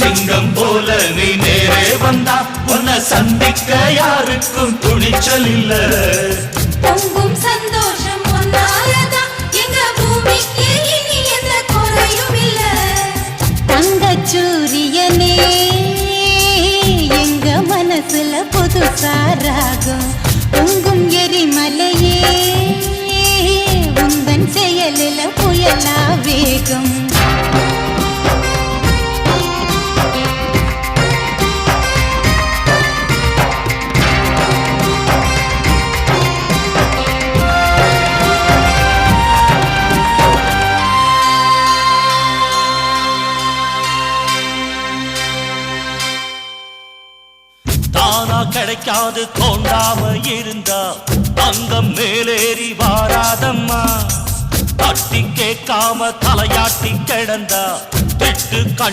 சிங்கம் போல நீ நேரே வந்தா உன்னை சந்திக்க யாருக்கும் துணிச்சல் இல்ல. பொங்கும் சந்தோஷம் ஒன்னாலதான் எங்க பூமிக்கு இனி எந்த குறையும் இல்ல. தங்கச்சூரியனே எங்க மனசுல புதுசா ராகம். பொங்கும் எரிமலையே உந்தன் செயலில புயலா வேகம். தானா கிடைக்காது தோண்டாம இருந்தா தங்கம் மேலேறி வாராதம்மா. தட்டி கேட்காம தலையாட்டி கிடந்தா திட்டு கண்